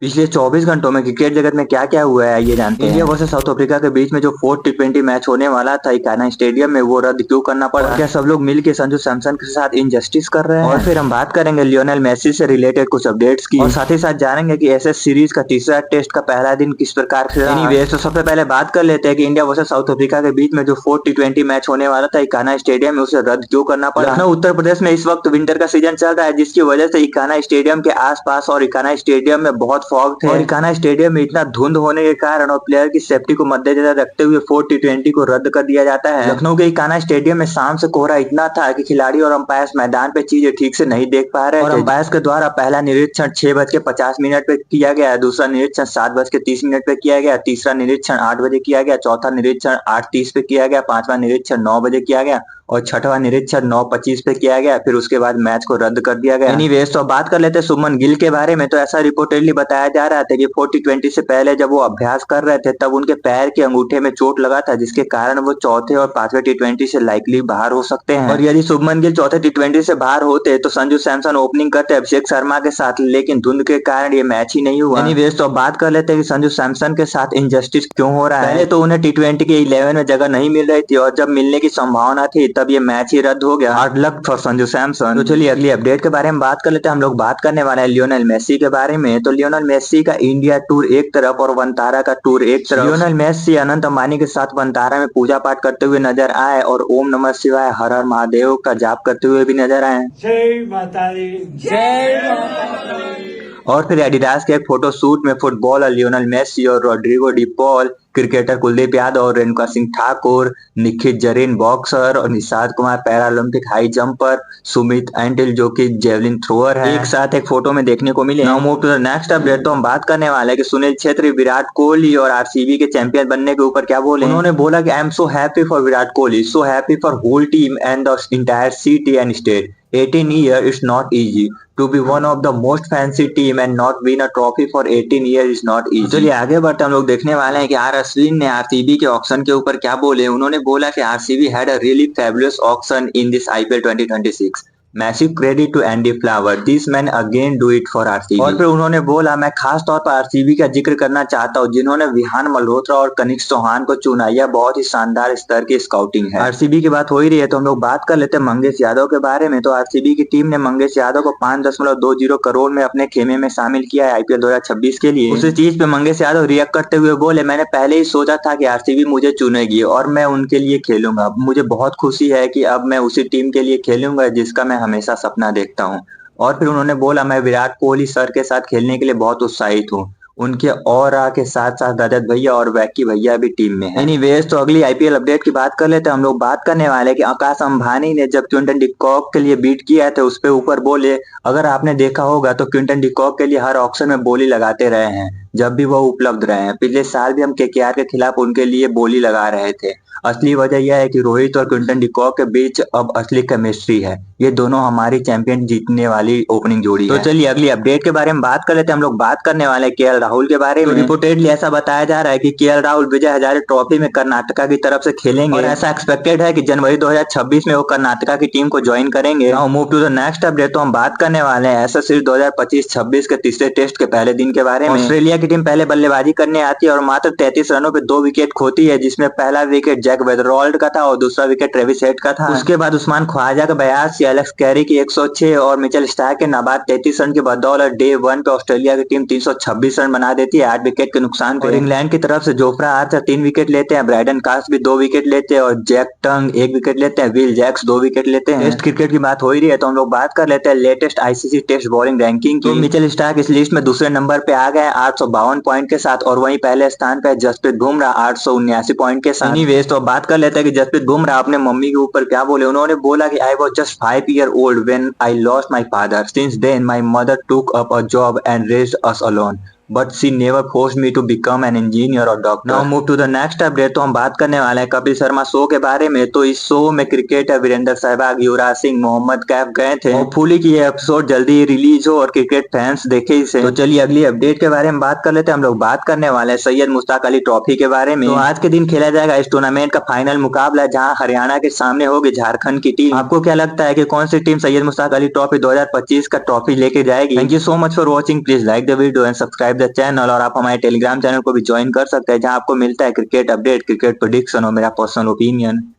पिछले 24 घंटों में क्रिकेट जगत में क्या क्या हुआ है ये जानते हैं। इंडिया वर्सेस साउथ अफ्रीका के बीच में जो फोर्थ टी20 मैच होने वाला था इकाना स्टेडियम में, वो रद्द क्यों करना पड़ा? क्या सब लोग मिलकर संजू सैमसन के साथ इनजस्टिस कर रहे हैं? और फिर हम बात करेंगे लियोनेल मेसी से रिलेटेड कुछ अपडेट्स की, और साथ ही साथ जानेंगे कि एसएस सीरीज का तीसरा टेस्ट का पहला दिन किस प्रकार से रहा। एनीवेज, तो सबसे पहले बात कर लेते हैं कि इंडिया वर्सेस साउथ अफ्रीका के बीच में जो फोर्थ टी20 मैच होने वाला था इकाना स्टेडियम में, उसे रद्द क्यों करना पड़ा। लखनऊ उत्तर प्रदेश में इस वक्त विंटर का सीजन चल रहा है, जिसकी वजह से इकाना स्टेडियम के आसपास और इकाना स्टेडियम में बहुत फॉग थे, और इकाना स्टेडियम में इतना धुंध होने के कारण और प्लेयर की सेफ्टी को मद्देनजर रखते हुए फोर्थ टी20 को रद्द कर दिया जाता है। लखनऊ के इकाना स्टेडियम में शाम से कोहरा इतना था कि खिलाड़ी और अंपायर मैदान पे चीजें ठीक से नहीं देख पा रहे थे, और अंपायर के द्वारा पहला निरीक्षण 6:50 पे किया गया, दूसरा निरीक्षण 7:30 पे किया गया, तीसरा निरीक्षण 8 बजे किया गया, चौथा निरीक्षण 8:30 पे किया गया, पांचवा निरीक्षण 9 बजे किया गया और छठवां निरीक्षण 9:25 पे किया गया। फिर उसके बाद मैच को रद्द कर दिया गया। एनीवेज, तो बात कर लेते हैं शुभमन गिल के बारे में। तो ऐसा रिपोर्टेडली बताया जा रहा था कि 40-20 से पहले जब वो अभ्यास कर रहे थे तब उनके पैर के अंगूठे में चोट लगा था, जिसके कारण वो चौथे और पांचवें टी20 से लाइकली बाहर हो सकते हैं। और यदि शुभमन गिल चौथे टी20 से बाहर होते तो संजू सैमसन ओपनिंग करते अभिषेक शर्मा के साथ, लेकिन धुंध के कारण ये मैच ही नहीं हुआ। एनीवेज, तो बात कर लेते हैं कि संजू सैमसन के साथ इनजस्टिस क्यों हो रहा है। पहले तो उन्हें टी20 के 11 में जगह नहीं मिल रही थी, और जब मिलने की संभावना थी तब ये मैच ही रद्द हो गया। Hard luck for Sanju Samson. तो चलिए अगली अपडेट के बारे में बात कर लेते हैं। हम लोग बात करने वाले हैं लियोनेल मेसी के बारे में। तो लियोनेल मेसी का इंडिया टूर एक तरफ और वनतारा का टूर एक तरफ। लियोनेल मेसी अनंत अंबानी के साथ वनतारा में पूजा पाठ करते हुए नजर आए और ओम नमः शिवाय हर हर महादेव का जाप करते हुए भी नजर आए। जय माता दी, जय माता दी। और फिर एडिडास के एक फोटो शूट में फुटबॉलर लियोनेल मेसी और Rodrigo De Paul, cricketer Kuldeep Yadav और रेणुका सिंह ठाकुर, निखित जरीन बॉक्सर और Nishad Kumar Paralympic high jumper, Sumit Antil जो कि जेवलिन थ्रोअर है, एक साथ एक फोटो में देखने को मिले। Now move to the next update. तो हम बात करने वाले हैं कि सुनील छेत्री विराट कोहली और आरसीबी के चैंपियन बनने के ऊपर क्या बोले। उन्होंने बोला कि I am so happy for Virat Kohli, so happy for whole team and the entire city and state. 18 years it's not easy to be one of the most fancy team and not win a trophy for 18 years is not easy। चलिए आगे बढ़ते हम लोग देखने वाले हैं कि are Ashwin ने आरसीबी के ऑक्शन के ऊपर क्या बोले। उन्होंने बोला कि RCB had a really fabulous auction in this IPL 2026। Massive credit to Andy Flower, this man again do it for RCB. और फिर उन्होंने बोला, मैं खास तौर पर आरसीबी का जिक्र करना चाहता हूँ जिन्होंने विहान मल्होत्रा और कनिष्क चौहान को चुना। यह बहुत ही शानदार स्तर की स्काउटिंग है। आरसीबी की बात हो ही रही है तो हम लोग बात कर लेते हैं मंगेश यादव के बारे में। तो आरसीबी की टीम ने मंगेश यादव को 5.20 करोड़ में अपने खेमे में शामिल किया है आईपीएल 2026 के लिए। उसी चीज पे मंगेश यादव रिएक्ट करते हुए बोले, मैंने पहले ही सोचा था कि आरसीबी मुझे चुनेगी और मैं उनके लिए खेलूंगा। मुझे बहुत खुशी है कि अब मैं उसी टीम के लिए खेलूंगा जिसका मैं हमेशा सपना देखता हूँ। और फिर उन्होंने बोला, मैं विराट कोहली सर के साथ खेलने के लिए बहुत उत्साहित हूँ। उनके ऑरा के साथ साथ रजत भैया और वैकी भैया भी टीम में हैं। एनीवेज, तो अगली आईपीएल अपडेट की बात कर लेते हैं। हम लोग बात करने वाले कि आकाश अंबानी ने जब क्विंटन डिकॉक के लिए बीट किया था उस पे ऊपर बोले, अगर आपने देखा होगा तो क्विंटन डिकॉक के लिए हर ऑक्शन में बोली लगाते रहे हैं जब भी वो उपलब्ध रहे हैं। पिछले साल भी हम केकेआर के खिलाफ उनके लिए बोली लगा रहे थे। असली वजह यह है कि रोहित और क्विंटन डिकॉक के बीच अब असली केमिस्ट्री है। ये दोनों हमारी चैंपियन जीतने वाली ओपनिंग जोड़ी है। तो चलिए अगली अपडेट के बारे में बात कर लेते हैं। हम लोग बात करने वाले हैं केएल राहुल के बारे में। रिपोर्टेडली ऐसा बताया जा रहा है कि केएल राहुल विजय हजारे ट्रॉफी में कर्नाटका की तरफ से खेलेंगे और ऐसा एक्सपेक्टेड है कि जनवरी 2026 में वो कर्नाटका की टीम को ज्वाइन करेंगे। Now move to the next update. तो हम बात करने वाले हैं एसएस सीरीज 2025-26 के तीसरे टेस्ट के पहले दिन के बारे में। ऑस्ट्रेलिया की टीम पहले बल्लेबाजी करने आती है और मात्र 33 रनों पे 2 विकेट खोती है, जिसमें पहला विकेट जैक वेदरॉल्ड का था और दूसरा विकेट ट्रेविस हेड का था। उसके बाद उस्मान ख्वाजा का 82, एलेक्स कैरी की 106 और मिचेल स्टार्क के नाबाद 33 रन की बदौलत डे 1 पे ऑस्ट्रेलिया की टीम 326 रन बना देती है 8 विकेट के नुकसान पे। इंग्लैंड की तरफ से जोफ्रा आर्चर 3 विकेट लेते हैं, ब्राइडन कास्ट भी 2 विकेट लेते हैं और जैक टंग 1 विकेट लेते हैं, विल जैक्स 2 विकेट लेते हैं। टेस्ट क्रिकेट की बात हो ही रही है तो हम लोग बात कर लेते हैं latest ICC test bowling ranking की। मिचेल स्टार्क इस लिस्ट में दूसरे नंबर पे आ गए 852 पॉइंट के साथ, और वहीं पहले स्थान पे जसप्रीत बुमराह 879 पॉइंट के साथ। एनीवेज, तो बात कर लेते हैं कि जसप्रीत बुमराह अपने मम्मी के ऊपर क्या बोले। उन्होंने बोला कि I was just 5 years old when I lost my father. Since then my mother took up a job and raised us alone. But she never forced me to become an engineer or doctor. Now move to the next update। तो हम बात करने वाले हैं Kapil Sharma show के बारे में। तो इस शो में क्रिकेटर वीरेंद्र सहवाग, युवराज सिंह, मोहम्मद कैफ गए थे। होपफुली कि ये एपिसोड जल्दी ही रिलीज हो और क्रिकेट फैंस देखे इसे। तो चलिए अगली अपडेट के बारे में बात कर लेते हैं। हम लोग बात करने वाले हैं सैयद मुश्ताक अली ट्रॉफी के बारे में। तो आज के दिन खेला जाएगा इस टूर्नामेंट का फाइनल मुकाबला, जहां हरियाणा के सामने होगी झारखंड की टीम। आपको क्या लगता है कि कौन सी टीम सैयद मुश्ताक अली ट्रॉफी 2025 का ट्रॉफी लेके जाएगी? Thank you so much for watching. Please like the video and subscribe the channel और आप हमारे टेलीग्राम चैनल को भी ज्वाइन कर सकते हैं, जहां आपको मिलता है क्रिकेट अपडेट, क्रिकेट प्रेडिक्शन और मेरा पर्सनल ओपिनियन।